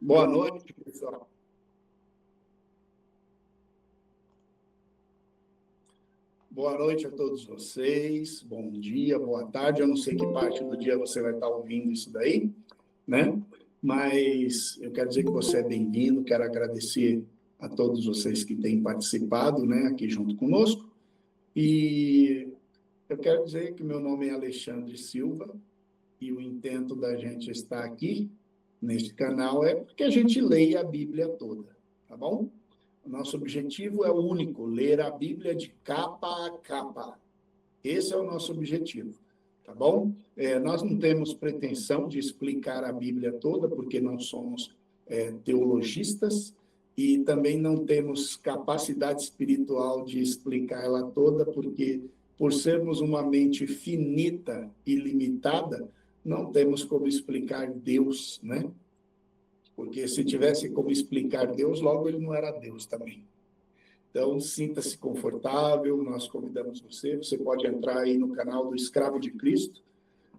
Boa noite, pessoal. Boa noite a todos vocês. Bom dia, boa tarde. Eu não sei que parte do dia você vai estar ouvindo isso daí, né? Mas eu quero dizer que você é bem-vindo. Quero agradecer a todos vocês que têm participado, né, aqui junto conosco. E eu quero dizer que meu nome é Alexandre Silva e o intento da gente estar aqui neste canal é que a gente leia a Bíblia toda, tá bom? O nosso objetivo é único, ler a Bíblia de capa a capa. Esse é o nosso objetivo, tá bom? Nós não temos pretensão de explicar a Bíblia toda, porque não somos teologistas, e também não temos capacidade espiritual de explicar ela toda, porque, por sermos uma mente finita e limitada, não temos como explicar Deus, né? Porque se tivesse como explicar Deus, logo ele não era Deus também. Então, sinta-se confortável, nós convidamos você. Você pode entrar aí no canal do Escravo de Cristo,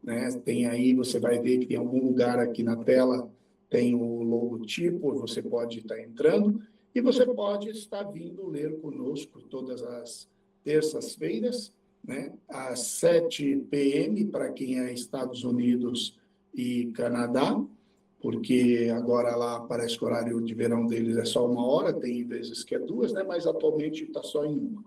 né? Tem aí, você vai ver que tem algum lugar aqui na tela, tem o logotipo, você pode estar entrando, e você pode estar vindo ler conosco todas as terças-feiras, né? Às 7 p.m., para quem é Estados Unidos e Canadá, porque agora lá parece que o horário de verão deles é só 1 hora, tem vezes que é 2, né? Mas atualmente está só em 1.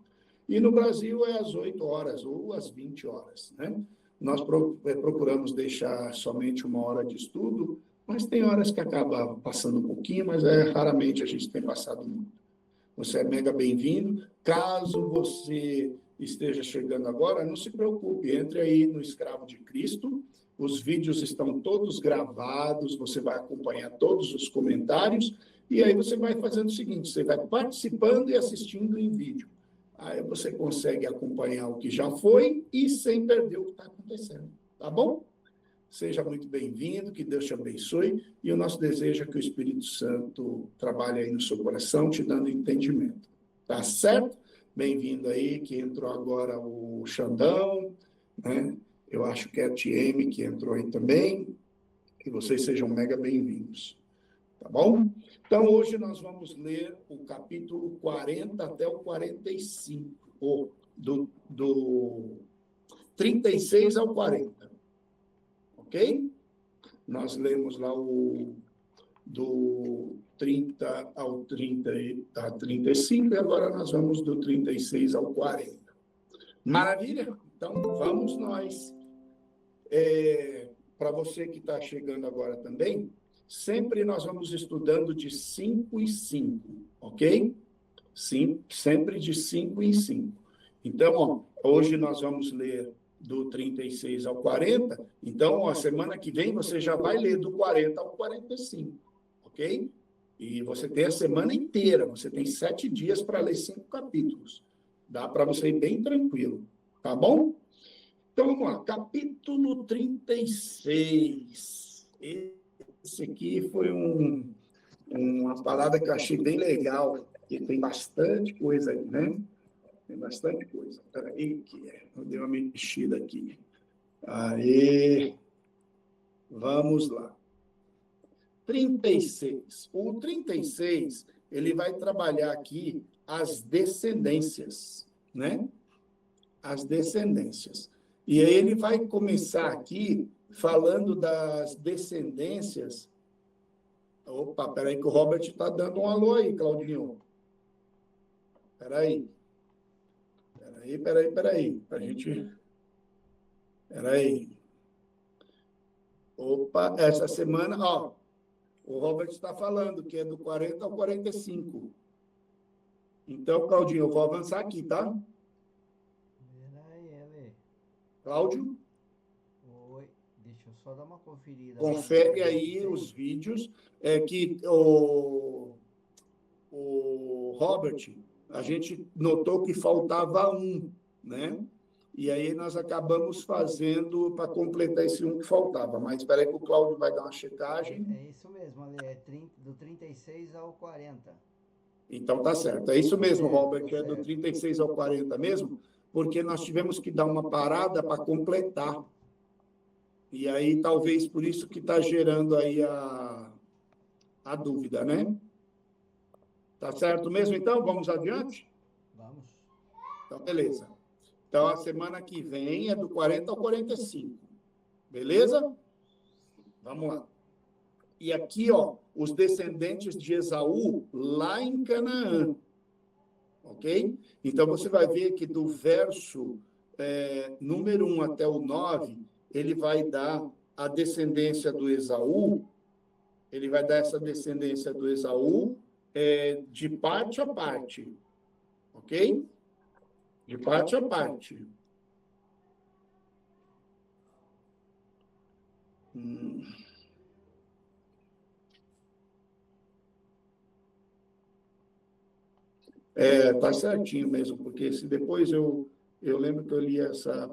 E no Brasil é às 8 horas ou às 20 horas, né? Nós procuramos deixar somente 1 hora de estudo, mas tem horas que acaba passando um pouquinho, mas raramente a gente tem passado muito. Você é mega bem-vindo. Caso você esteja chegando agora, não se preocupe, entre aí no Escravo de Cristo. Os vídeos estão todos gravados, você vai acompanhar todos os comentários, e aí você vai fazendo o seguinte, você vai participando e assistindo em vídeo. Aí você consegue acompanhar o que já foi e sem perder o que está acontecendo, tá bom? Seja muito bem-vindo, que Deus te abençoe, e o nosso desejo é que o Espírito Santo trabalhe aí no seu coração, te dando entendimento. Tá certo? Bem-vindo aí, que entrou agora o Xandão, né? Eu acho que é a TM que entrou aí também, que vocês sejam mega bem-vindos. Tá bom? Então, hoje nós vamos ler o capítulo 40 até o 45, ou do 36 ao 40. Ok? Nós lemos lá do 30 ao 35, e agora nós vamos do 36 ao 40. Maravilha? Então, vamos nós. Para você que está chegando agora também, sempre nós vamos estudando de 5 em 5, ok? Sim, sempre de 5 em 5. Então, hoje nós vamos ler do 36 ao 40. Então, a semana que vem você já vai ler do 40 ao 45, ok? E você tem a semana inteira, você tem 7 dias para ler 5 capítulos. Dá para você ir bem tranquilo, tá bom? Então, vamos lá, capítulo 36. Esse aqui foi uma parada que eu achei bem legal, porque tem bastante coisa aí, né? Tem bastante coisa. Peraí, que eu dei uma mexida aqui. Aí, vamos lá. 36. O 36, ele vai trabalhar aqui as descendências, né? As descendências. E aí ele vai começar aqui falando das descendências. Opa, peraí que o Robert está dando um alô aí, Claudinho. Peraí. Pra gente... Peraí. Opa, essa semana, ó, o Robert está falando que é do 40 ao 45. Então, Claudinho, eu vou avançar aqui, tá? Peraí, Ale. Cláudio? Oi, deixa eu só dar uma conferida. Confere aí os vídeos. Que o Robert, a gente notou que faltava um, né? E aí nós acabamos fazendo para completar esse um que faltava. Mas espera aí que o Cláudio vai dar uma checagem. É isso mesmo, Ale. É do 36 ao 40. Então tá certo. É isso mesmo, certo, Robert, tá é do certo. 36 ao 40 mesmo, porque nós tivemos que dar uma parada para completar. E aí talvez por isso que está gerando aí a dúvida, né? Tá certo mesmo, então? Vamos adiante? Vamos. Então, beleza. Então, a semana que vem é do 40 ao 45. Beleza? Vamos lá. E aqui, ó, os descendentes de Esaú, lá em Canaã. Ok? Então, você vai ver que do verso número 1 até o 9, ele vai dar a descendência do Esaú, ele vai dar essa descendência do Esaú de parte a parte. Ok? De parte a parte. Tá certinho mesmo, porque se depois eu lembro que eu li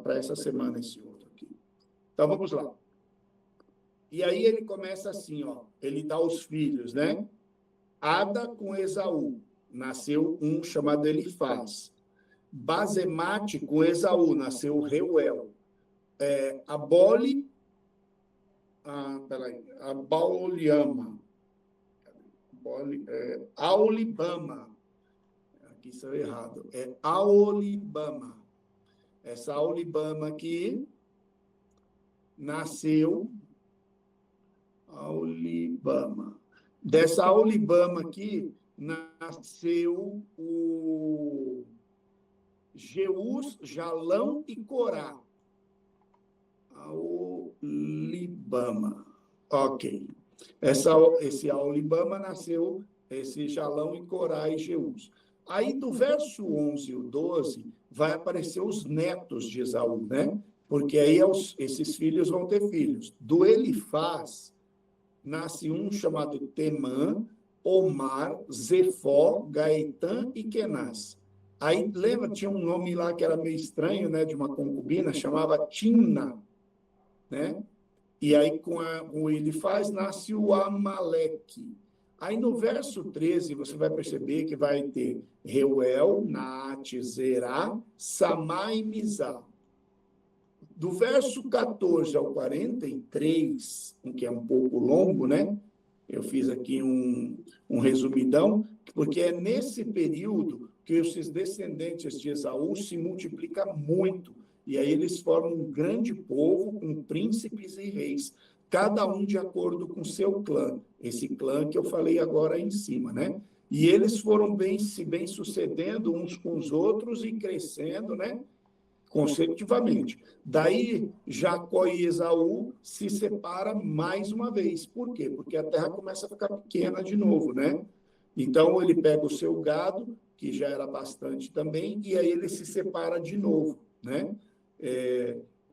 para essa semana esse outro aqui. Então, vamos lá. E aí ele começa assim, ó, ele dá os filhos, né? Ada com Esaú, nasceu um chamado Elifaz. Basemate com Esaú, nasceu Reuel. Abaoliama. Aolibama. Aqui saiu errado. É Aolibama. Essa Aolibama aqui nasceu Aolibama. Dessa Aolibama aqui nasceu o Jeus, Jalão e Corá. Aolibama. Ok. Esse Aolibama nasceu esse Jalão e Corá e Jeus. Aí, do verso 11 e o 12, vai aparecer os netos de Esaú, né? Porque aí esses filhos vão ter filhos. Do Elifaz, nasce um chamado Temã, Omar, Zefó, Gaetã e Kenaz. Aí, lembra, tinha um nome lá que era meio estranho, né? De uma concubina, chamava Timna, né? E aí, com o Elifaz, nasce o Amaleque. Aí, no verso 13, você vai perceber que vai ter Reuel, Naate, Zerá, Samá e Mizá. Do verso 14 ao 43, que é um pouco longo, né? Eu fiz aqui um resumidão, porque é nesse período que esses descendentes de Esaú se multiplicam muito. E aí eles formam um grande povo com príncipes e reis, cada um de acordo com seu clã. Esse clã que eu falei agora em cima, né? E eles foram bem sucedendo uns com os outros e crescendo, né? Consecutivamente. Daí, Jacó e Esaú se separam mais uma vez. Por quê? Porque a terra começa a ficar pequena de novo, né? Então, ele pega o seu gado, que já era bastante também, e aí ele se separa de novo, né?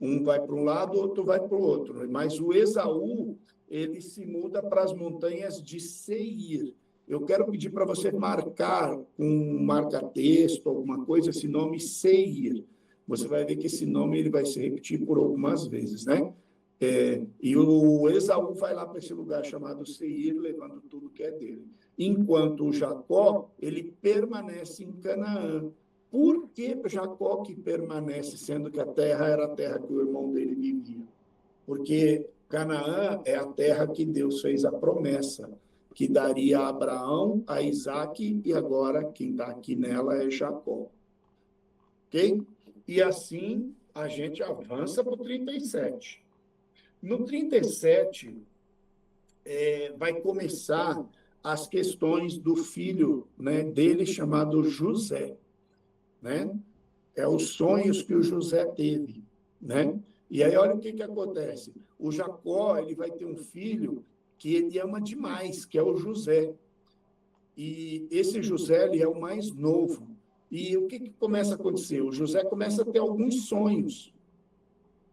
Um vai para um lado, outro vai para o outro. Mas o Esaú, ele se muda para as montanhas de Seir. Eu quero pedir para você marcar um marca-texto, alguma coisa, esse nome Seir. Você vai ver que esse nome ele vai se repetir por algumas vezes, né? E o Esaú vai lá para esse lugar chamado Seir, levando tudo que é dele. Enquanto o Jacó, ele permanece em Canaã. Por que Jacó que permanece, sendo que a terra era a terra que o irmão dele vivia? Porque Canaã é a terra que Deus fez a promessa, que daria a Abraão, a Isaque, e agora quem está aqui nela é Jacó. Ok? E assim a gente avança para o 37. No 37, vai começar as questões do filho, né, dele chamado José, né? É os sonhos que o José teve, né? E aí olha o que acontece. O Jacó, ele vai ter um filho que ele ama demais, que é o José. E esse José, ele é o mais novo. E o que começa a acontecer? O José começa a ter alguns sonhos.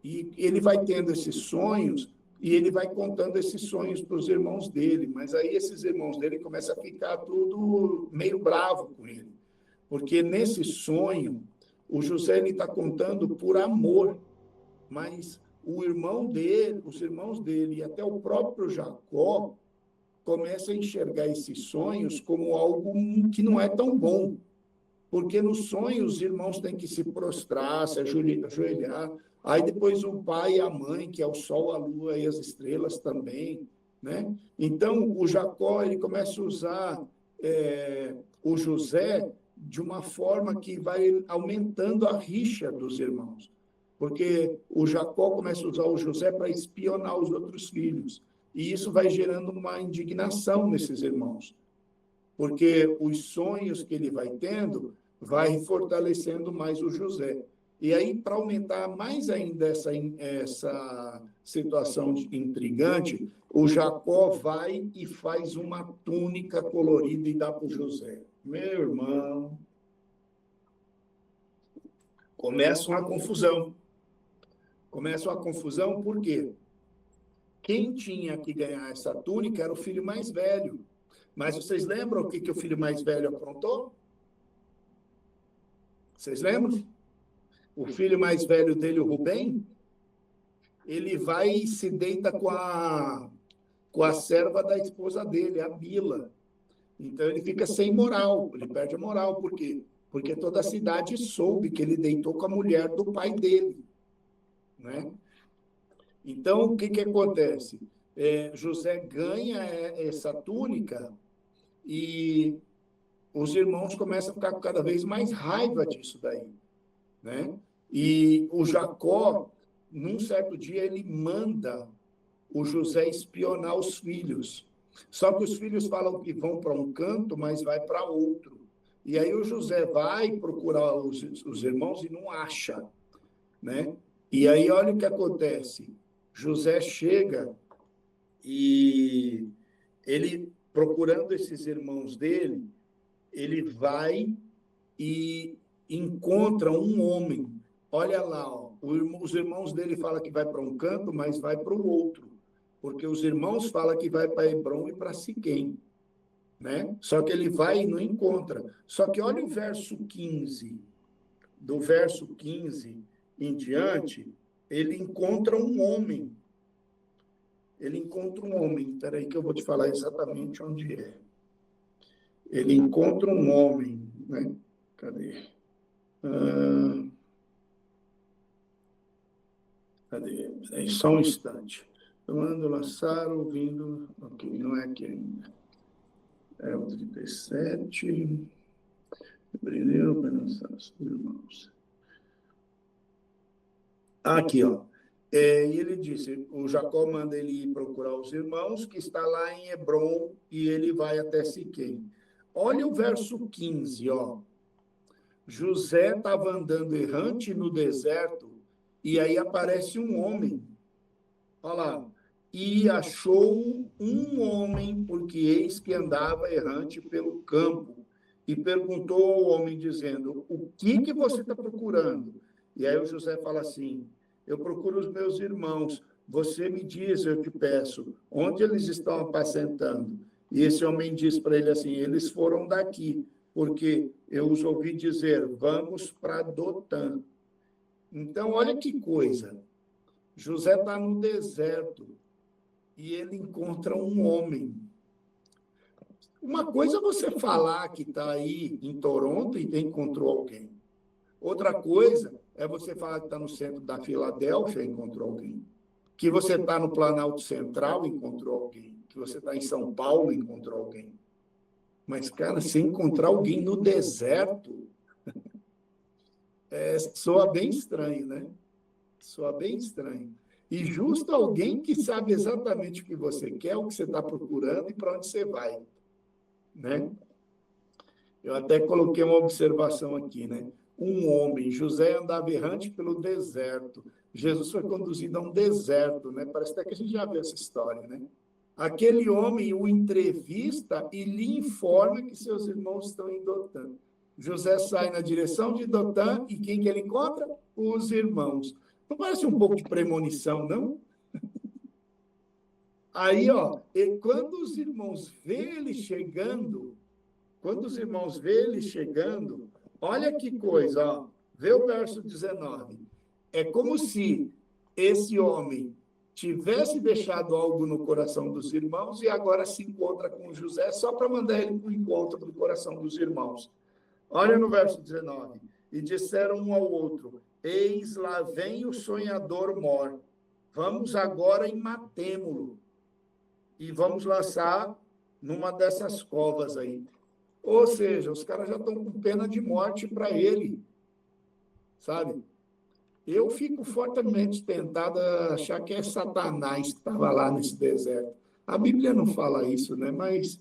E ele vai tendo esses sonhos e ele vai contando esses sonhos para os irmãos dele. Mas aí esses irmãos dele começam a ficar tudo meio bravo com ele. Porque nesse sonho, o José está contando por amor. Mas os irmãos dele e até o próprio Jacó começam a enxergar esses sonhos como algo que não é tão bom. Porque nos sonhos os irmãos têm que se prostrar, se ajoelhar. Aí depois o pai e a mãe, que é o sol, a lua e as estrelas também, né? Então, o Jacó, ele começa a usar o José de uma forma que vai aumentando a rixa dos irmãos. Porque o Jacó começa a usar o José para espionar os outros filhos. E isso vai gerando uma indignação nesses irmãos. Porque os sonhos que ele vai tendo vai fortalecendo mais o José. E aí, para aumentar mais ainda essa situação intrigante, o Jacó vai e faz uma túnica colorida e dá para o José. Meu irmão, começa uma confusão. Começa uma confusão por quê? Quem tinha que ganhar essa túnica era o filho mais velho. Mas vocês lembram o que o filho mais velho aprontou? Vocês lembram? O filho mais velho dele, o Rubem, ele vai e se deita com a serva da esposa dele, a Bila. Então ele fica sem moral, ele perde a moral. Por quê? Porque toda a cidade soube que ele deitou com a mulher do pai dele, né? Então, o que acontece? José ganha essa túnica e os irmãos começam a ficar com cada vez mais raiva disso daí, né? E o Jacó, num certo dia, ele manda o José espionar os filhos. Só que os filhos falam que vão para um canto, mas vai para outro. E aí o José vai procurar os irmãos e não acha, né? E aí olha o que acontece. José chega e ele, procurando esses irmãos dele, ele vai e encontra um homem. Olha lá, ó, os irmãos dele falam que vai para um canto, mas vai para o outro. Porque os irmãos falam que vai para Hebrom e para Siquém, né? Só que ele vai e não encontra. Só que olha o verso 15. Do verso 15 em diante, ele encontra um homem. Ele encontra um homem. Espera aí que eu vou te falar exatamente onde é. Ele encontra um homem, né? Cadê? Cadê? Só um instante. Tomando, lançar, ouvindo... Ok, não é aqui ainda. É o 37. Brilheu para lançar os irmãos. Aqui, ó. E ele disse, o Jacó manda ele ir procurar os irmãos, que está lá em Hebrom, e ele vai até Siquém. Olha o verso 15, ó. José estava andando errante no deserto, e aí aparece um homem. Olha lá. E achou um homem, porque eis que andava errante pelo campo. E perguntou ao homem, dizendo, o que você está procurando? E aí o José fala assim, eu procuro os meus irmãos. Você me diz, eu te peço, onde eles estão apacentando? E esse homem diz para ele assim, eles foram daqui, porque eu os ouvi dizer, vamos para Dotã. Então, olha que coisa. José está no deserto e ele encontra um homem. Uma coisa é você falar que está aí em Toronto e encontrou alguém. Outra coisa é você falar que está no centro da Filadélfia e encontrou alguém. Que você está no Planalto Central e encontrou alguém. Que você está em São Paulo e encontrou alguém. Mas, cara, se encontrar alguém no deserto, soa bem estranho, né? Soa bem estranho. E justo alguém que sabe exatamente o que você quer, o que você está procurando e para onde você vai, né? Eu até coloquei uma observação aqui, né? Um homem, José andava errante pelo deserto. Jesus foi conduzido a um deserto, né? Parece até que a gente já viu essa história, né? Aquele homem o entrevista e lhe informa que seus irmãos estão em Dotã. José sai na direção de Dotã e quem que ele encontra? Os irmãos. Não parece um pouco de premonição, não? Aí, ó, quando os irmãos vê ele chegando, olha que coisa, ó, vê o verso 19. É como se esse homem tivesse deixado algo no coração dos irmãos e agora se encontra com José só para mandar ele para o encontro do coração dos irmãos. Olha no verso 19. E disseram um ao outro, eis lá vem o sonhador mor. Vamos agora e matemo-lo. e vamos lançar numa dessas covas aí. Ou seja, os caras já estão com pena de morte para ele, sabe? Eu fico fortemente tentado a achar que é Satanás que estava lá nesse deserto. A Bíblia não fala isso, né? Mas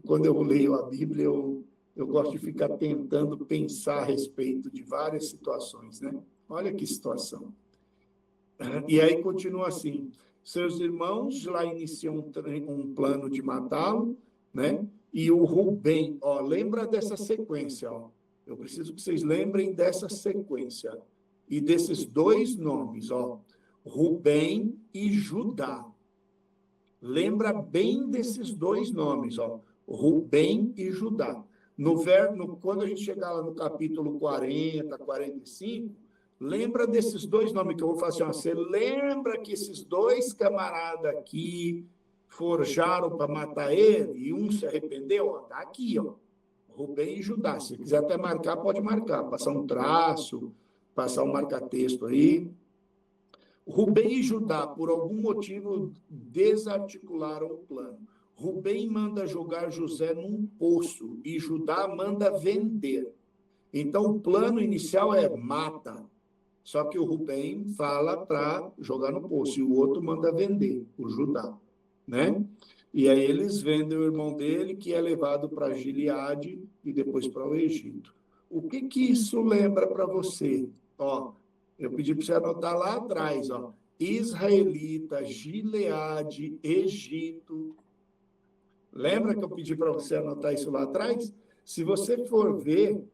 quando eu leio a Bíblia, eu gosto de ficar tentando pensar a respeito de várias situações, né? Olha que situação. E aí continua assim: seus irmãos lá iniciam um plano de matá-lo, né? E o Rubem, ó, lembra dessa sequência, ó. Eu preciso que vocês lembrem dessa sequência e desses dois nomes, ó, Rubem e Judá. Lembra bem desses dois nomes, ó, Rubem e Judá. Quando a gente chegar lá no capítulo 40, 45, lembra desses dois nomes que eu vou falar assim, ó, você lembra que esses dois camaradas aqui forjaram para matar ele e um se arrependeu? Ó, tá aqui, ó. Rubem e Judá. Se quiser até marcar, pode marcar. Passar um traço, passar um marca-texto aí. Rubem e Judá, por algum motivo, desarticularam o plano. Rubem manda jogar José num poço e Judá manda vender. Então, o plano inicial é mata. Só que o Rubem fala para jogar no poço e o outro manda vender, o Judá, né? E aí eles vendem o irmão dele, que é levado para Gileade e depois para o Egito. O que isso lembra para você? Ó, eu pedi para você anotar lá atrás, ó. Israelita, Gileade, Egito. Lembra que eu pedi para você anotar isso lá atrás? Se você for ver,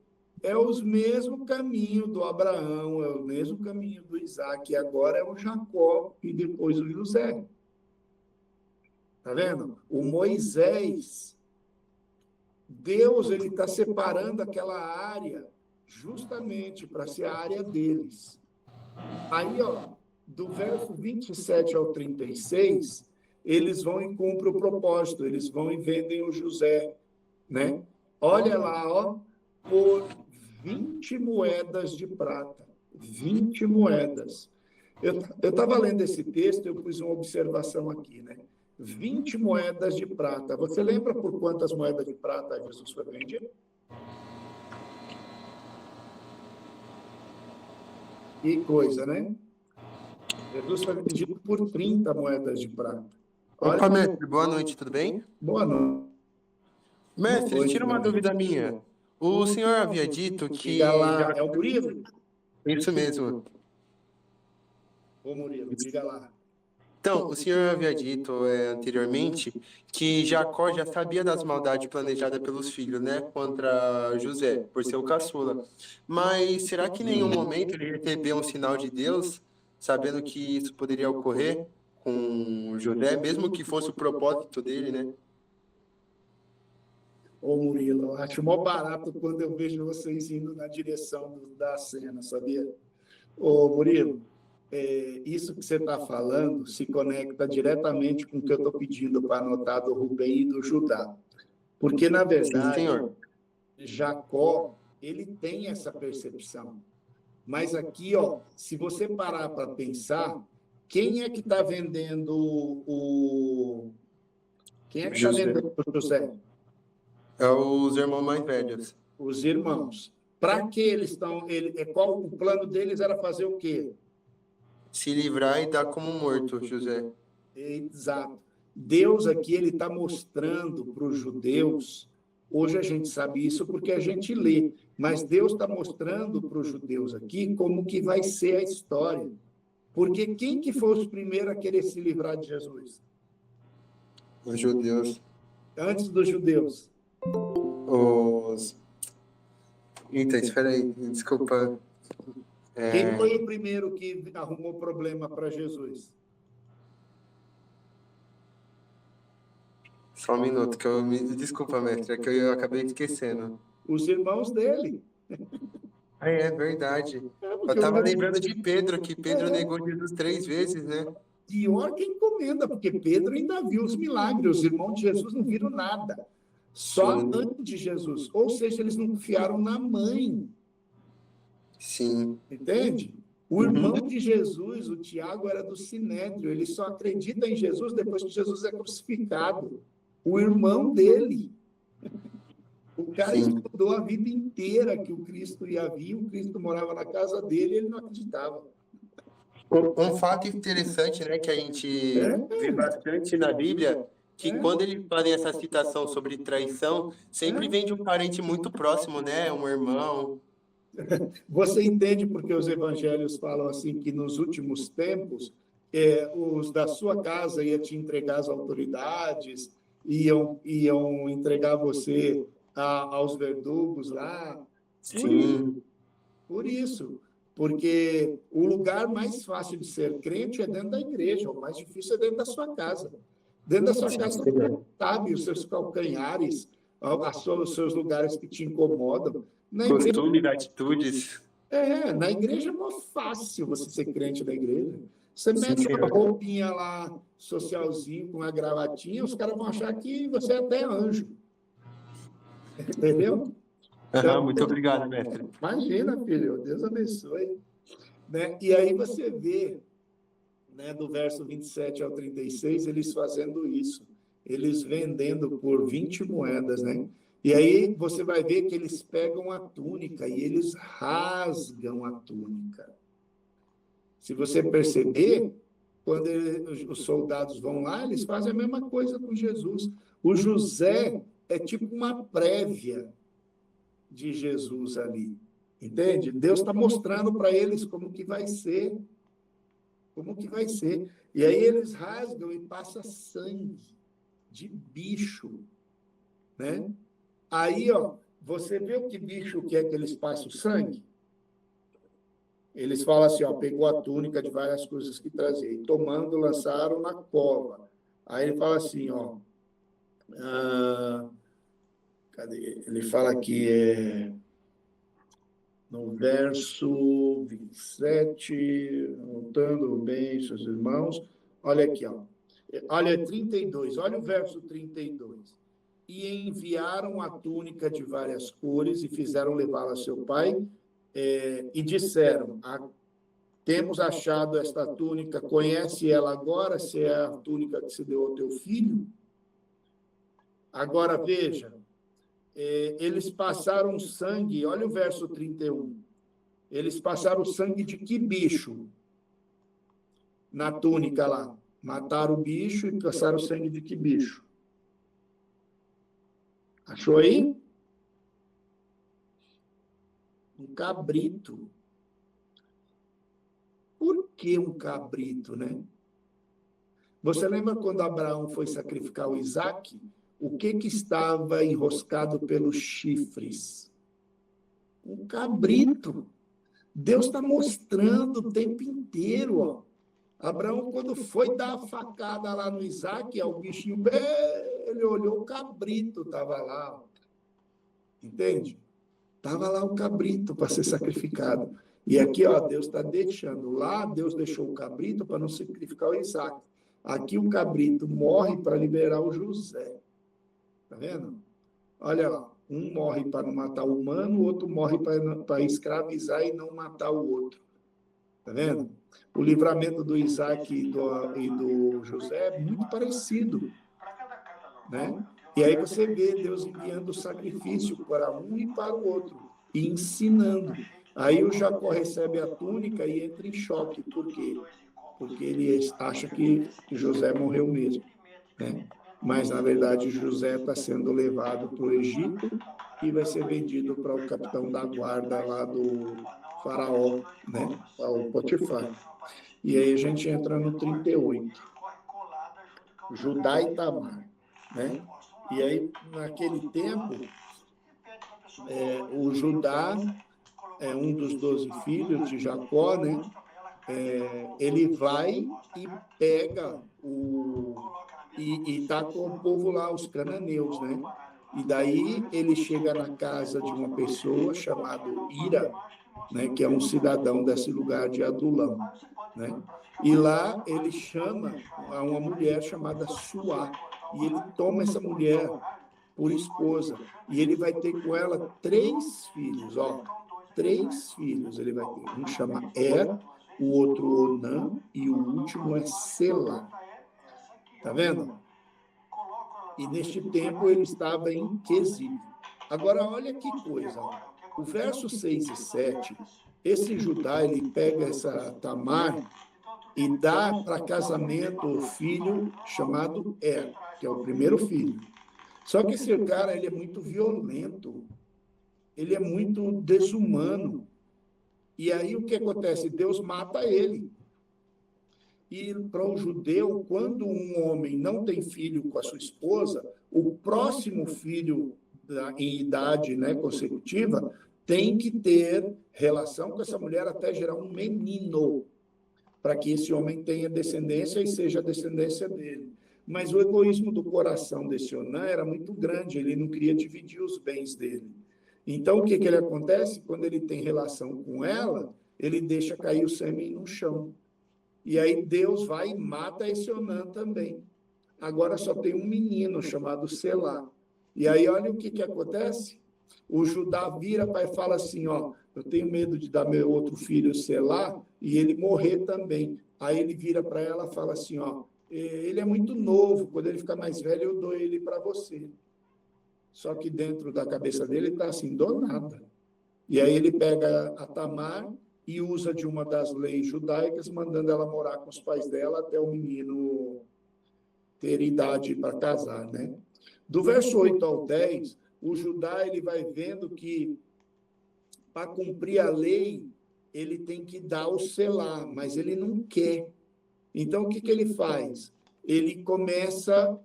é o mesmo caminho do Abraão, é o mesmo caminho do Isaac, e agora é o Jacó e depois o José. Tá vendo? O Moisés, Deus, ele está separando aquela área justamente para ser a área deles. Aí, ó, do verso 27 ao 36, eles vão e cumprem o propósito, eles vão e vendem o José, né? Olha lá, ó, por 20 moedas de prata. 20 moedas. Eu estava lendo esse texto, eu pus uma observação aqui, né? 20 moedas de prata. Você lembra por quantas moedas de prata Jesus foi vendido? Que coisa, né? Jesus foi vendido por 30 moedas de prata. Olha, opa, mestre, boa noite, tudo bem? Boa noite. Mestre, tira uma dúvida minha. O senhor havia dito que... Diga lá, é o Murilo? Isso mesmo. Ô, Murilo, diga lá. Então, o senhor havia dito anteriormente que Jacó já sabia das maldades planejadas pelos filhos, né, contra José, por ser o caçula. Mas será que em nenhum momento ele recebeu um sinal de Deus, sabendo que isso poderia ocorrer com José, mesmo que fosse o propósito dele, né? Ô, Murilo, eu acho mó barato quando eu vejo vocês indo na direção da cena, sabia? Ô, Murilo, isso que você está falando se conecta diretamente com o que eu estou pedindo para anotar do Rubem e do Judá. Porque, na verdade, sim, senhor. Jacó, ele tem essa percepção. Mas aqui, ó, se você parar para pensar, quem é que está vendendo Quem é que está vendendo o José? É os irmãos mais velhos. Os irmãos. Para que eles estão... qual o plano deles era fazer o quê? Se livrar e dar como morto, José. Exato. Deus aqui, ele está mostrando para os judeus, hoje a gente sabe isso porque a gente lê, mas Deus está mostrando para os judeus aqui como que vai ser a história. Porque quem que foi os primeiros a querer se livrar de Jesus? Os judeus. Antes dos judeus. Os... Eita, espera aí, desculpa. Quem foi o primeiro que arrumou problema para Jesus? Só um minuto, que eu me... Desculpa, mestre, é que eu acabei esquecendo. Os irmãos dele. É verdade. Eu estava lembrando de Pedro, que Pedro negou Jesus 3 vezes, né? Pior que encomenda, porque Pedro ainda viu os milagres, os irmãos de Jesus não viram nada. Só a mãe de Jesus. Ou seja, eles não confiaram na mãe. Sim. Entende? O irmão de Jesus, o Tiago, era do Sinédrio. Ele só acredita em Jesus depois que Jesus é crucificado. O irmão dele. O cara Sim. estudou a vida inteira que o Cristo ia vir, o Cristo morava na casa dele, ele não acreditava. Um fato interessante, né, que a gente vê bastante na Bíblia, que quando eles fazem essa citação sobre traição, sempre vem de um parente muito próximo, né, um irmão. Você entende porque os evangelhos falam assim que nos últimos tempos os da sua casa iam te entregar às autoridades, iam entregar você aos verdugos lá. Sim. Por isso, porque o lugar mais fácil de ser crente é dentro da igreja, o mais difícil é dentro da sua casa. Dentro da sua casa, você sabe os seus calcanhares, os seus lugares que te incomodam. Na igreja, Costumes, atitudes. na igreja é muito fácil você ser crente da igreja. Você mete Sim, uma senhor. roupinha lá, socialzinho, com uma gravatinha, os caras vão achar que você é até anjo. Entendeu? Então, Muito obrigado, mestre. imagina, filho, Deus abençoe. Né? E aí você vê, né, do verso 27 ao 36, eles fazendo isso. Eles vendendo por 20 moedas, né? E aí você vai ver que eles pegam a túnica e eles rasgam a túnica. Se você perceber, quando os soldados vão lá, eles fazem a mesma coisa com Jesus. O José é tipo uma prévia de Jesus ali, entende? Deus está mostrando para eles como que vai ser, E aí eles rasgam e passa sangue de bicho, né? Aí, ó, você vê o que bicho que é que eles passam sangue? Eles falam assim, ó, pegou a túnica de várias coisas que trazia, e tomando, lançaram na cova. Aí ele fala assim, ó, cadê? Ele fala que no verso 27, anotando bem, seus irmãos, olha aqui, ó, olha 32, olha o verso 32. E enviaram a túnica de várias cores e fizeram levá-la a seu pai, e disseram, temos achado esta túnica, conhece ela agora, se é a túnica que se deu ao teu filho? Agora veja, eles passaram sangue, olha o verso 31, eles passaram sangue de que bicho? Na túnica lá, mataram o bicho e passaram sangue de que bicho? Achou aí? Um cabrito. Por que um cabrito, né? Você lembra quando Abraão foi sacrificar o Isaque? O que estava enroscado pelos chifres? Um cabrito. Deus está mostrando o tempo inteiro, ó. Abraão, quando foi dar a facada lá no Isaque, o bichinho, ele olhou, o cabrito estava lá, ó. Entende? Estava lá o cabrito para ser sacrificado. E aqui, ó, Deus está deixando. Lá, Deus deixou o cabrito para não sacrificar o Isaque. Aqui, o cabrito morre para liberar o José. Tá vendo? Olha lá, um morre para não matar o humano, o outro morre para escravizar e não matar o outro. Tá vendo? O livramento do Isaque e do José é muito parecido, né? E aí você vê Deus enviando o sacrifício para um e para o outro, e ensinando. Aí o Jacó recebe a túnica e entra em choque. Por quê? Porque ele acha que José morreu mesmo, né? Mas, na verdade, José está sendo levado para o Egito e vai ser vendido para o capitão da guarda lá do faraó, né? O Potifar. E aí a gente entra no 38. Judá e Tamar, né? E aí, naquele tempo, o Judá é um dos 12 filhos de Jacó, né? Ele vai e pega e está com o povo lá, os cananeus, né? E daí ele chega na casa de uma pessoa chamada Ira, né? Que é um cidadão desse lugar de Adulam, né? E lá ele chama a uma mulher chamada Suá, e ele toma essa mulher por esposa, e ele vai ter com ela 3 filhos, ó. 3 filhos ele vai ter. Um chama o outro Onã e o último é Selá. Tá vendo? E neste tempo ele estava em Quezib. Agora, olha que coisa. O verso 6 e 7, esse Judá, ele pega essa Tamar e dá para casamento o filho chamado que é o primeiro filho. Só que esse cara, ele é muito violento, ele é muito desumano. E aí o que acontece? Deus mata ele. E para o judeu, quando um homem não tem filho com a sua esposa, o próximo filho em idade, né, consecutiva tem que ter relação com essa mulher até gerar um menino, para que esse homem tenha descendência e seja a descendência dele. Mas o egoísmo do coração desse Onã era muito grande, ele não queria dividir os bens dele. Então, o que ele acontece? Quando ele tem relação com ela, ele deixa cair o sêmen no chão. E aí Deus vai e mata esse Onã também. Agora só tem um menino chamado Selá. E aí olha o que acontece. O Judá vira para e fala assim, ó, eu tenho medo de dar meu outro filho Selá e ele morrer também. Aí ele vira para ela e fala assim, ó, ele é muito novo, quando ele ficar mais velho eu dou ele para você. Só que dentro da cabeça dele está assim, dou nada. E aí ele pega a Tamar e usa de uma das leis judaicas, mandando ela morar com os pais dela até o menino ter idade para casar, né? Do verso 8 ao 10, o Judá ele vai vendo que para cumprir a lei, ele tem que dar o selá, mas ele não quer. Então, o que ele faz? Ele começa a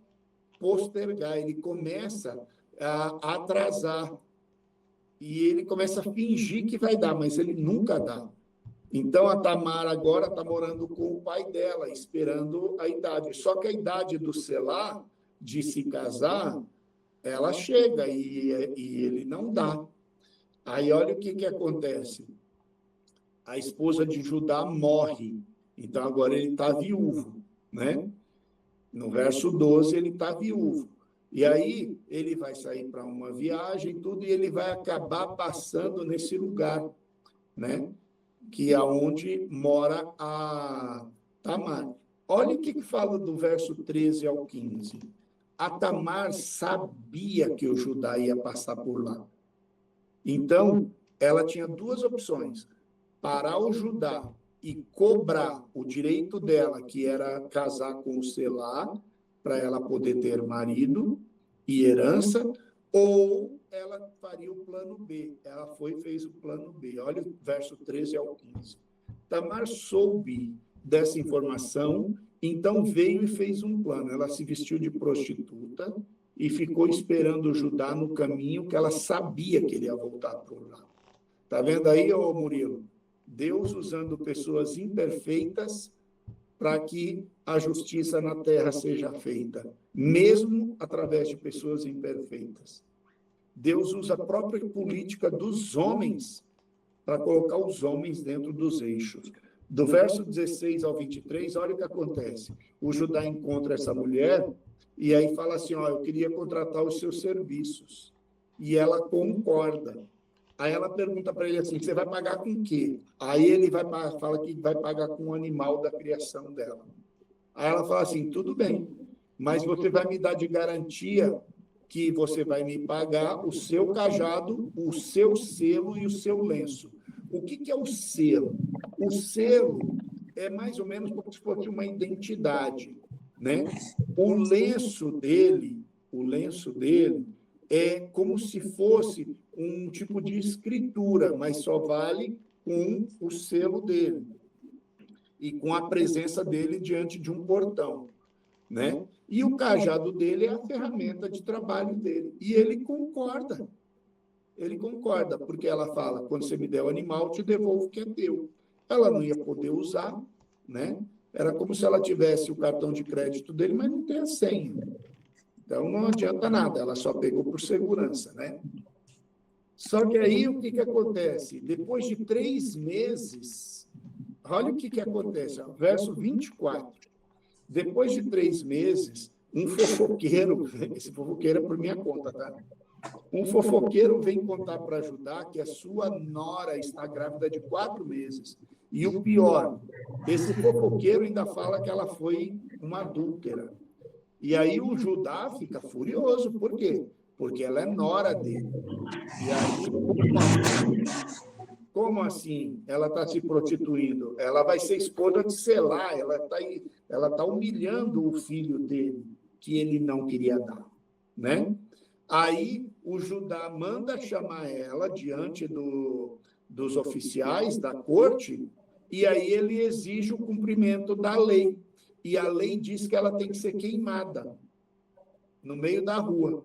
postergar, ele começa a atrasar. E ele começa a fingir que vai dar, mas ele nunca dá. Então, a Tamar agora está morando com o pai dela, esperando a idade. Só que a idade do selá, de se casar, ela chega e ele não dá. Aí, olha o que acontece. A esposa de Judá morre. Então, agora ele está viúvo, né? No verso 12, ele está viúvo. E aí, ele vai sair para uma viagem, tudo, e ele vai acabar passando nesse lugar, né? Que é onde mora a Tamar. Olha o que fala do verso 13 ao 15. A Tamar sabia que o Judá ia passar por lá. Então, ela tinha duas opções. Parar o Judá e cobrar o direito dela, que era casar com o Selá, para ela poder ter marido e herança, ou ela faria o plano B. Ela foi e fez o plano B. Olha o verso 13 ao 15. Tamar soube dessa informação, então veio e fez um plano. Ela se vestiu de prostituta e ficou esperando o Judá no caminho, que ela sabia que ele ia voltar por lá. Tá vendo aí, ô Murilo? Deus usando pessoas imperfeitas para que a justiça na terra seja feita, mesmo através de pessoas imperfeitas. Deus usa a própria política dos homens para colocar os homens dentro dos eixos. Do verso 16 ao 23, olha o que acontece. O Judá encontra essa mulher e aí fala assim, ó, eu queria contratar os seus serviços. E ela concorda. Aí ela pergunta para ele assim, você vai pagar com o quê? Aí ele fala que vai pagar com o animal da criação dela. Aí ela fala assim, tudo bem, mas você vai me dar de garantia que você vai me pagar o seu cajado, o seu selo e o seu lenço. O que é o selo? O selo é mais ou menos como se fosse uma identidade, né? O lenço dele é como se fosse um tipo de escritura, mas só vale com o selo dele e com a presença dele diante de um portão, né? E o cajado dele é a ferramenta de trabalho dele. E ele concorda. Ele concorda, porque ela fala, quando você me der o animal, eu te devolvo o que é teu. Ela não ia poder usar, né? Era como se ela tivesse o cartão de crédito dele, mas não tem a senha. Então, não adianta nada, ela só pegou por segurança, né? Só que aí, o que acontece? Depois de 3 meses, olha o que acontece, ó, verso 24. Depois de 3 meses, um fofoqueiro, esse fofoqueiro é por minha conta, tá? Um fofoqueiro vem contar para Judá que a sua nora está grávida de 4 meses. E o pior, esse fofoqueiro ainda fala que ela foi uma adúltera. E aí o Judá fica furioso. Por quê? Porque ela é nora dele. E aí, como assim? Ela está se prostituindo? Ela vai ser esposa de Selá. Ela tá humilhando o filho dele, que ele não queria dar, né? Aí o Judá manda chamar ela diante dos oficiais da corte, e aí ele exige o cumprimento da lei. E a lei diz que ela tem que ser queimada no meio da rua.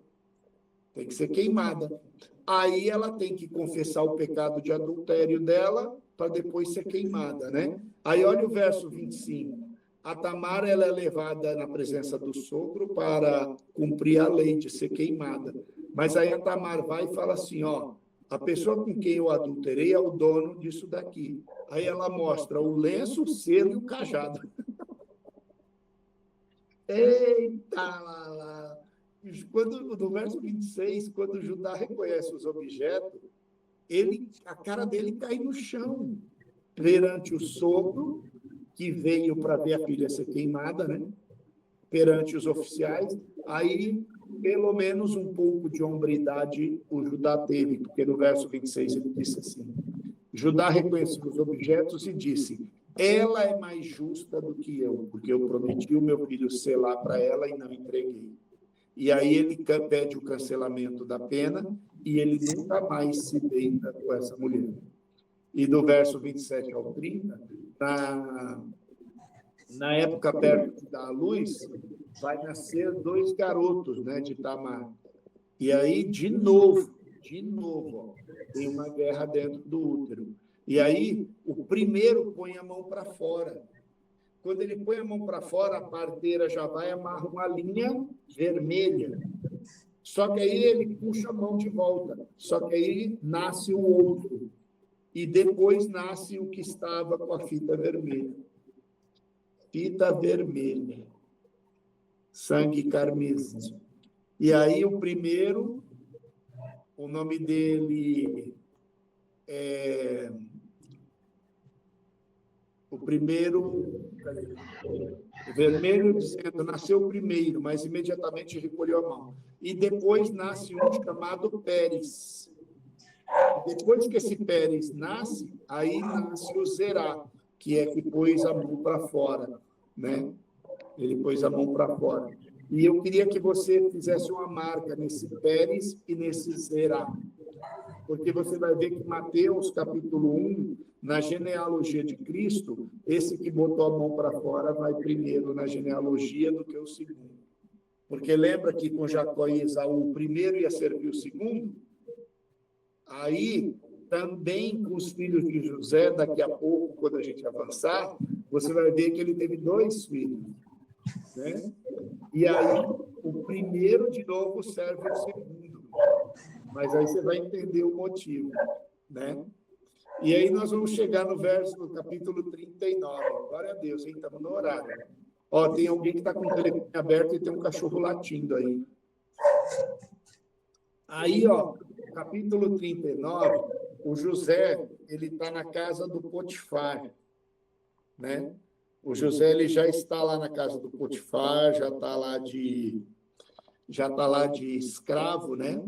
Tem que ser queimada. Aí ela tem que confessar o pecado de adultério dela para depois ser queimada, né? Aí olha o verso 25. A Tamar, ela é levada na presença do sogro para cumprir a lei de ser queimada. Mas aí a Tamar vai e fala assim, ó, a pessoa com quem eu adulterei é o dono disso daqui. Aí ela mostra o lenço, o selo e o cajado. Eita, lá. No verso 26, quando Judá reconhece os objetos, a cara dele cai no chão perante o sogro, que veio para ver a filha ser queimada, né? Perante os oficiais. Aí, pelo menos um pouco de hombridade o Judá teve, porque no verso 26 ele disse assim, Judá reconheceu os objetos e disse, ela é mais justa do que eu, porque eu prometi o meu filho Selá para ela e não entreguei. E aí ele pede o cancelamento da pena e ele nunca mais se deita com essa mulher. E do verso 27 ao 30, na época perto de dar a luz, vai nascer 2 garotos, né, de Tamar. E aí, de novo, ó, tem uma guerra dentro do útero. E aí, o primeiro põe a mão para fora. Quando ele põe a mão para fora, a parteira já vai amarrar uma linha vermelha. Só que aí ele puxa a mão de volta. Só que aí nasce o outro. E depois nasce o que estava com a fita vermelha. Fita vermelha. Sangue carmesim. E aí o primeiro, o nome dele é... O primeiro, o vermelho dizendo, nasceu o primeiro, mas imediatamente recolheu a mão. E depois nasce um chamado Pérez. Depois que esse Pérez nasce, aí nasce o Zerá, que é que pôs a mão para fora, né? Ele pôs a mão para fora. E eu queria que você fizesse uma marca nesse Pérez e nesse Zerá. Porque você vai ver que Mateus, capítulo 1, na genealogia de Cristo, esse que botou a mão para fora vai primeiro na genealogia do que o segundo. Porque lembra que com Jacó e Esaú, o primeiro ia servir o segundo? Aí, também com os filhos de José, daqui a pouco, quando a gente avançar, você vai ver que ele teve 2 filhos, né? E aí, o primeiro, de novo, serve o segundo. Mas aí você vai entender o motivo, né? E aí nós vamos chegar no capítulo 39. Glória a Deus, hein? Estamos no horário. Ó, tem alguém que está com o telefone aberto e tem um cachorro latindo aí. Aí, ó, capítulo 39, o José, ele está na casa do Potifar, né? O José, ele já está lá na casa do Potifar, já está lá de escravo, né?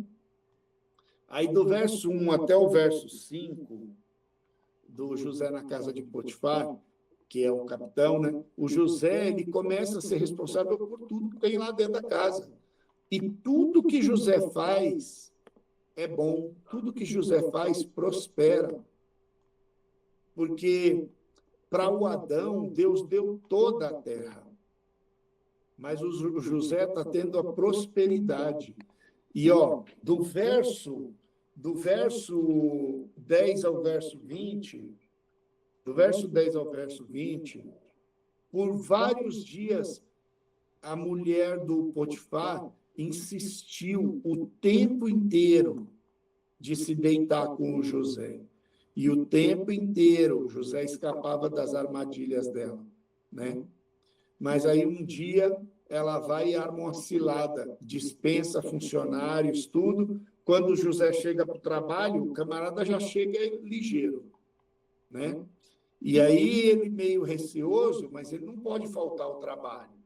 Aí, do verso 1 até o verso 5, do José na casa de Potifar, que é o capitão, né? O José, ele começa a ser responsável por tudo que tem lá dentro da casa. E tudo que José faz é bom, tudo que José faz prospera. Porque para o Adão, Deus deu toda a terra. Mas o José está tendo a prosperidade. E, ó, do verso 10 ao verso 20, por vários dias, a mulher do Potifar insistiu o tempo inteiro de se deitar com o José. E o tempo inteiro, José escapava das armadilhas dela, né? Mas aí um dia ela vai e arma uma cilada, dispensa funcionários, tudo. Quando José chega para o trabalho, o camarada já chega ligeiro, né? E aí ele meio receoso, mas ele não pode faltar ao trabalho.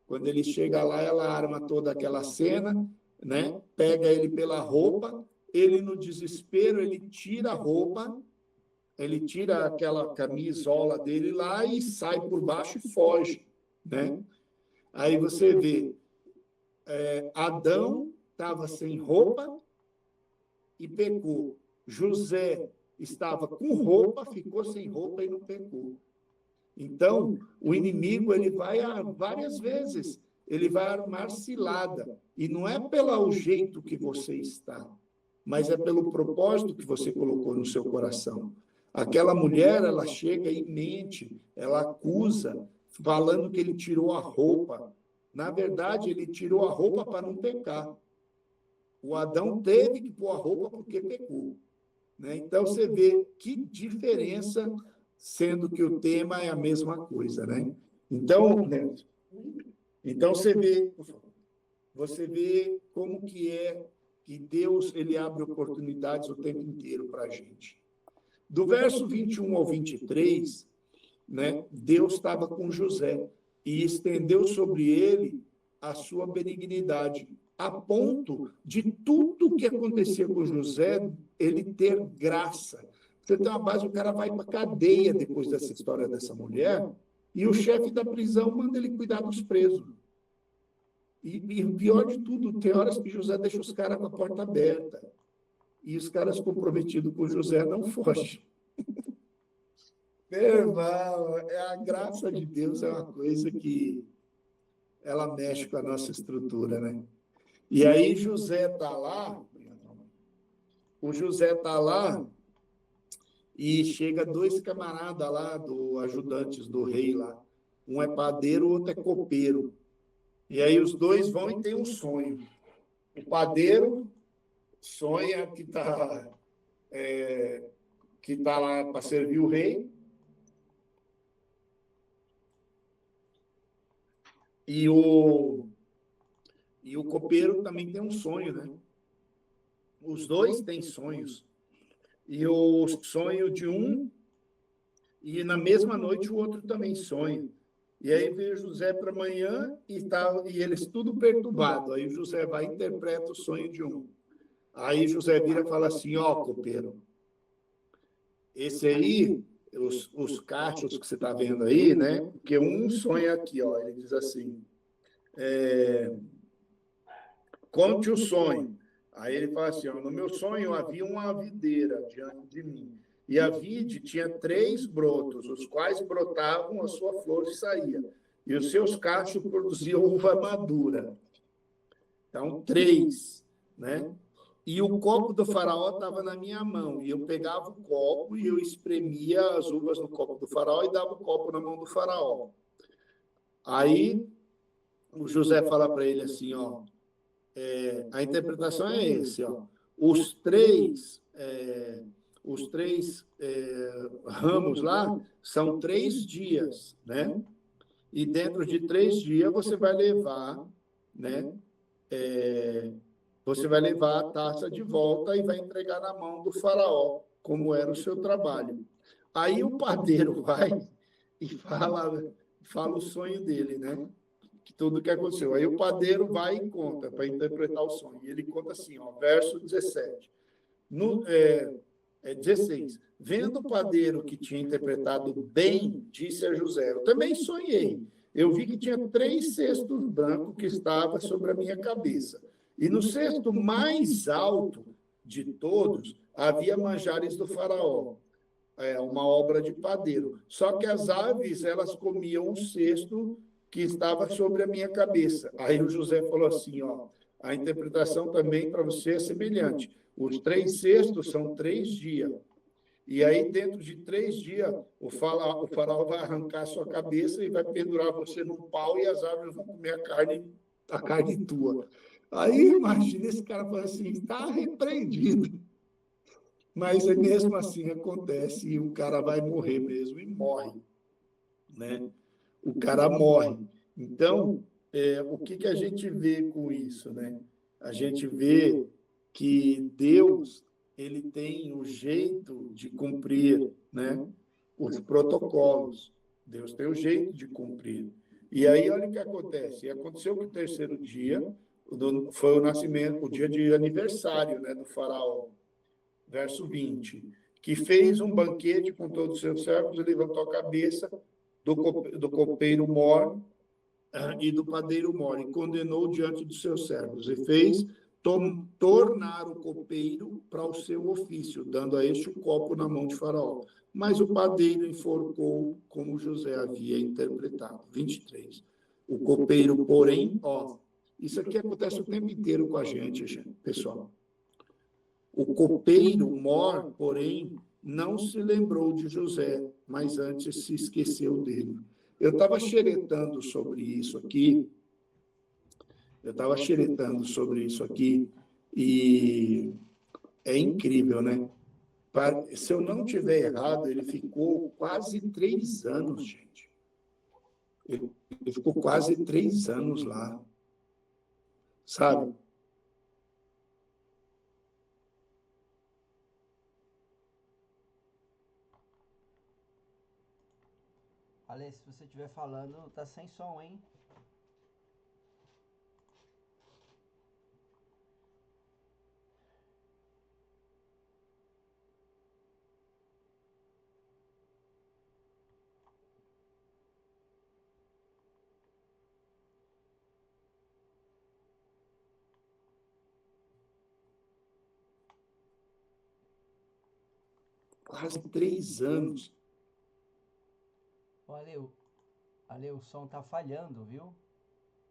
Quando ele chega lá, ela arma toda aquela cena, né? Pega ele pela roupa, ele no desespero, ele tira a roupa, ele tira aquela camisola dele lá e sai por baixo e foge, né? Aí você vê, Adão estava sem roupa e pecou. José estava com roupa, ficou sem roupa e não pecou. Então, o inimigo ele vai várias vezes, ele vai armar cilada. E não é pelo jeito que você está, mas é pelo propósito que você colocou no seu coração. Aquela mulher, ela chega e mente, ela acusa, falando que ele tirou a roupa. Na verdade, ele tirou a roupa para não pecar. O Adão teve que pôr a roupa porque pecou, né? Então, você vê que diferença, sendo que o tema é a mesma coisa, né? Então, você vê como que é que Deus ele abre oportunidades o tempo inteiro para a gente. Do verso 21 ao 23, né, Deus estava com José e estendeu sobre ele a sua benignidade, a ponto de tudo que acontecia com José, ele ter graça. Você tem uma base, o cara vai para a cadeia depois dessa história dessa mulher, e o chefe da prisão manda ele cuidar dos presos. E o pior de tudo, tem horas que José deixa os caras com a porta aberta, e os caras comprometidos com José não fogem. Meu irmão, a graça de Deus é uma coisa que ela mexe com a nossa estrutura, né? E aí José está lá, o José está lá, e chega dois camaradas lá, ajudantes do rei lá. Um é padeiro, o outro é copeiro. E aí os dois vão e têm um sonho. O padeiro sonha que tá lá para servir o rei. E o copeiro também tem um sonho, né? Os dois têm sonhos. E o sonho de um, e na mesma noite o outro também sonha. E aí veio José para amanhã e eles tudo perturbado. Aí José vai e interpreta o sonho de um. Aí José vira e fala assim, copeiro, esse aí, os cachos que você está vendo aí, né? Porque um sonha aqui, ele diz assim, conte o sonho. Aí ele fala assim, no meu sonho havia uma videira diante de mim. E a vide tinha 3 brotos, os quais brotavam, a sua flor saía. E os seus cachos produziam uva madura. Então, 3, né? E o copo do faraó estava na minha mão. E eu pegava o copo e eu espremia as uvas no copo do faraó e dava o copo na mão do faraó. Aí, o José fala para ele assim, a interpretação é esse, os três ramos lá são 3 dias, né? E dentro de 3 dias você vai levar, né? Você vai levar a taça de volta e vai entregar na mão do faraó, como era o seu trabalho. Aí o padeiro vai e fala o sonho dele, né? Tudo que aconteceu. Aí o padeiro vai e conta para interpretar o sonho. E ele conta assim, verso 17. 16. Vendo o padeiro que tinha interpretado bem, disse a José, eu também sonhei. Eu vi que tinha 3 cestos brancos que estavam sobre a minha cabeça. E no cesto mais alto de todos havia manjares do faraó. Uma obra de padeiro. Só que as aves, elas comiam o cesto que estava sobre a minha cabeça. Aí o José falou assim, a interpretação também para você é semelhante. Os 3 cestos são 3 dias. E aí, dentro de 3 dias, o faraó vai arrancar a sua cabeça e vai pendurar você num pau e as aves vão comer a carne tua. Aí, imagina esse cara falando assim, está repreendido. Mas mesmo assim acontece e o cara vai morrer mesmo e morre, né? O cara morre. Então, o que a gente vê com isso, né? A gente vê que Deus, ele tem o jeito de cumprir, né? os protocolos. Deus tem o jeito de cumprir. E aí, olha o que acontece. E aconteceu que o terceiro dia foi o nascimento, o dia de aniversário, né, do faraó. Verso 20. Que fez um banquete com todos os seus servos e levantou a cabeça do copeiro mor e do padeiro mor, e condenou diante dos seus servos, e fez tornar o copeiro para o seu ofício, dando a este o copo na mão de Faraó. Mas o padeiro enforcou como José havia interpretado. 23. O copeiro, porém, isso aqui acontece o tempo inteiro com a gente, pessoal. O copeiro mor, porém, não se lembrou de José, mas antes se esqueceu dele. Eu estava xeretando sobre isso aqui, e é incrível, né? Se eu não tiver errado, ele ficou quase 3 anos, gente. Ele ficou quase 3 anos lá, sabe? Ale, se você estiver falando, tá sem som, hein? Quase 3 anos. Ale, o som tá falhando, viu?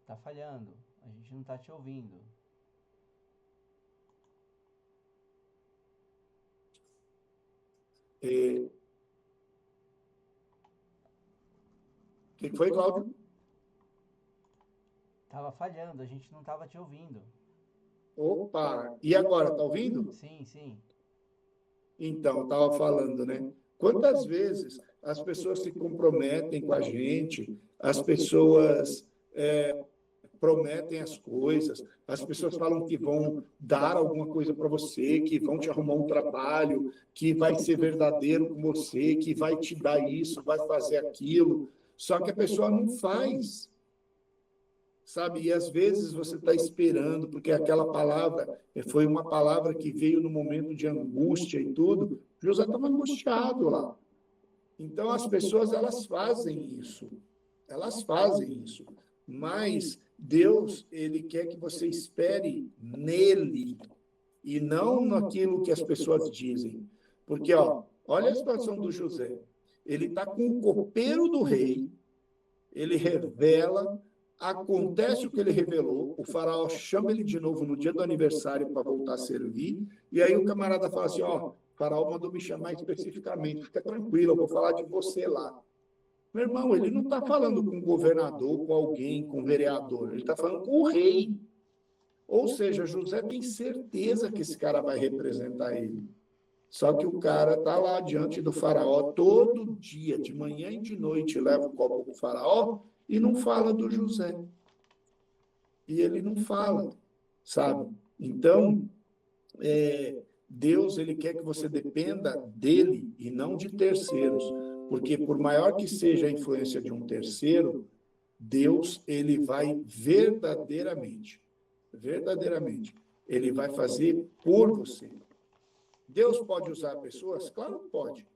Tá falhando. A gente não tá te ouvindo. O que foi, Cláudio? Tava falhando, a gente não tava te ouvindo. Opa! E agora, tá ouvindo? Sim, sim. Então, estava falando, né? Quantas vezes as pessoas se comprometem com a gente, as pessoas prometem as coisas, as pessoas falam que vão dar alguma coisa para você, que vão te arrumar um trabalho, que vai ser verdadeiro com você, que vai te dar isso, vai fazer aquilo, só que a pessoa não faz, sabe? E às vezes você está esperando, porque aquela palavra foi uma palavra que veio no momento de angústia e tudo, José estava angustiado lá. Então as pessoas, elas fazem isso, mas Deus, ele quer que você espere nele e não naquilo que as pessoas dizem. Porque, olha a situação do José. Ele está com o copeiro do rei, ele revela, acontece o que ele revelou, o faraó chama ele de novo no dia do aniversário para voltar a servir, e aí o camarada fala assim, o faraó mandou me chamar especificamente, fica tranquilo, eu vou falar de você lá. Meu irmão, ele não está falando com o governador, com alguém, com o vereador, ele está falando com o rei. Ou seja, José tem certeza que esse cara vai representar ele. Só que o cara está lá diante do faraó todo dia, de manhã e de noite, leva o copo para o faraó e não fala do José. E ele não fala, sabe? Então, Deus, ele quer que você dependa dele e não de terceiros. Porque por maior que seja a influência de um terceiro, Deus, ele vai verdadeiramente, ele vai fazer por você. Deus pode usar pessoas? Claro que pode.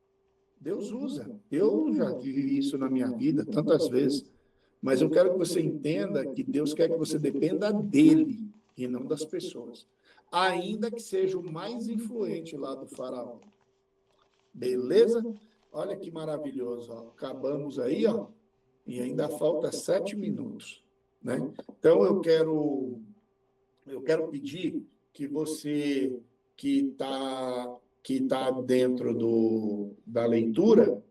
Deus usa. Eu já vivi isso na minha vida tantas vezes. Mas eu quero que você entenda que Deus quer que você dependa dele e não das pessoas. Ainda que seja o mais influente lá do faraó. Beleza? Olha que maravilhoso. Acabamos aí, e ainda falta 7 minutos. Né? Então, eu quero pedir que você que tá dentro da leitura,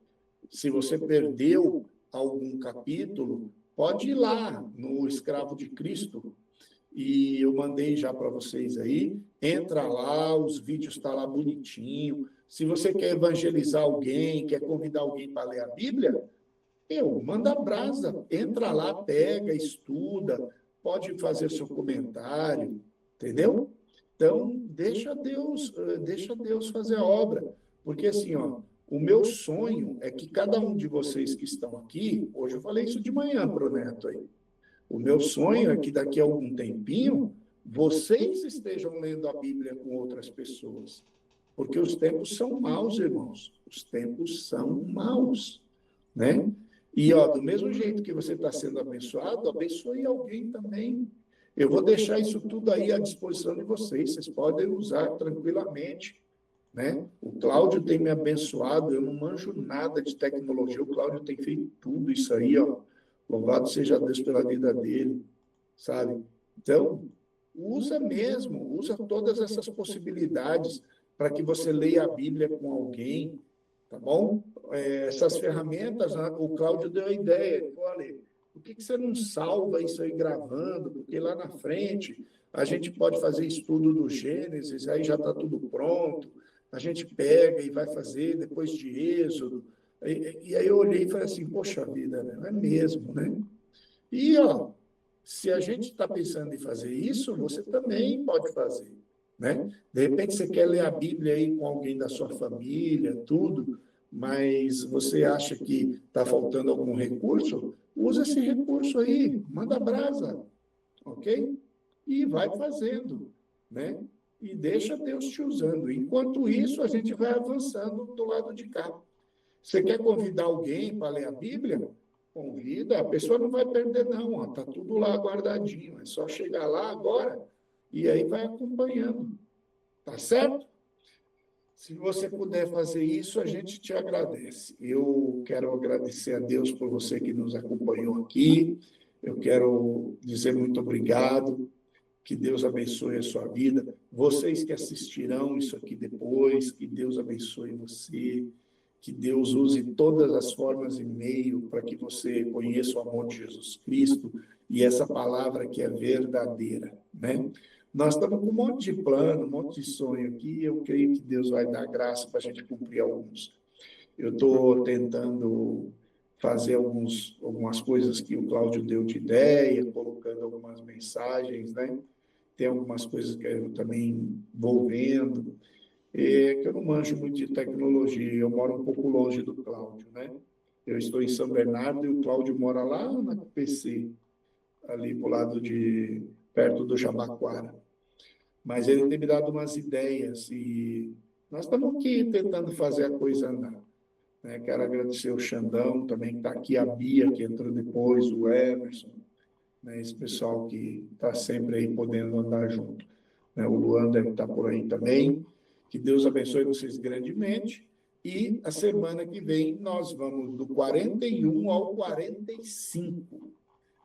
se você perdeu algum capítulo, pode ir lá no Escravo de Cristo, e eu mandei já para vocês aí, entra lá, os vídeos estão lá bonitinho. Se você quer evangelizar alguém, quer convidar alguém para ler a Bíblia, manda brasa, entra lá, pega, estuda, pode fazer seu comentário, entendeu? Então, deixa Deus fazer a obra, porque assim, O meu sonho é que cada um de vocês que estão aqui, hoje eu falei isso de manhã para o Neto aí, o meu sonho é que daqui a algum tempinho, vocês estejam lendo a Bíblia com outras pessoas. Porque os tempos são maus, irmãos. Os tempos são maus, né? E, ó, do mesmo jeito que você está sendo abençoado, abençoe alguém também. Eu vou deixar isso tudo aí à disposição de vocês. Vocês podem usar tranquilamente, né? O Cláudio tem me abençoado. Eu não manjo nada de tecnologia. O Cláudio tem feito tudo isso aí, ó. Louvado seja Deus pela vida dele, sabe? Então, usa mesmo, usa todas essas possibilidades para que você leia a Bíblia com alguém, tá bom? Essas ferramentas, o Cláudio deu a ideia, olha, por que você não salva isso aí gravando? Porque lá na frente a gente pode fazer estudo do Gênesis, aí já está tudo pronto, a gente pega e vai fazer depois de Êxodo. E aí eu olhei e falei assim, poxa vida, né? Não é mesmo, né? E, ó, se a gente está pensando em fazer isso, você também pode fazer, né? De repente você quer ler a Bíblia aí com alguém da sua família, tudo, mas você acha que está faltando algum recurso? Usa esse recurso aí, manda brasa, ok? E vai fazendo, né? E deixa Deus te usando. Enquanto isso, a gente vai avançando do lado de cá. Você quer convidar alguém para ler a Bíblia? Convida, a pessoa não vai perder, não. Está tudo lá guardadinho. É só chegar lá agora e aí vai acompanhando. Tá certo? Se você puder fazer isso, a gente te agradece. Eu quero agradecer a Deus por você que nos acompanhou aqui. Eu quero dizer muito obrigado. Que Deus abençoe a sua vida. Vocês que assistirão isso aqui depois, que Deus abençoe você. Que Deus use todas as formas e meio para que você conheça o amor de Jesus Cristo e essa palavra que é verdadeira, né? Nós estamos com um monte de plano, um monte de sonho aqui, e eu creio que Deus vai dar graça para a gente cumprir alguns. Eu estou tentando fazer algumas coisas que o Cláudio deu de ideia, colocando algumas mensagens, né? Tem algumas coisas que eu também vou vendo, que eu não manjo muito de tecnologia, eu moro um pouco longe do Cláudio, né? Eu estou em São Bernardo e o Cláudio mora lá na PC, ali pro lado perto do Jabaquara. Mas ele tem me dado umas ideias e nós estamos aqui tentando fazer a coisa andar. Né? Quero agradecer o Xandão também, que está aqui, a Bia, que entrou depois, o Emerson, né? Esse pessoal que está sempre aí podendo andar junto. Né? O Luan deve estar por aí também. Que Deus abençoe vocês grandemente. E a semana que vem nós vamos do 41 ao 45.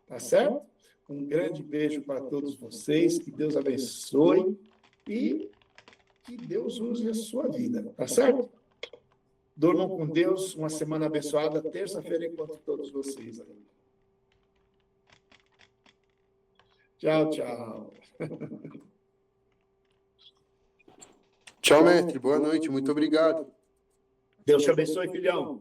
Tá certo? Um grande beijo para todos vocês. Que Deus abençoe e que Deus use a sua vida. Tá certo? Dormam com Deus. Uma semana abençoada. Terça-feira encontro todos vocês aí. Tchau, tchau. Tchau, mestre. Boa noite. Muito obrigado. Deus te abençoe, filhão.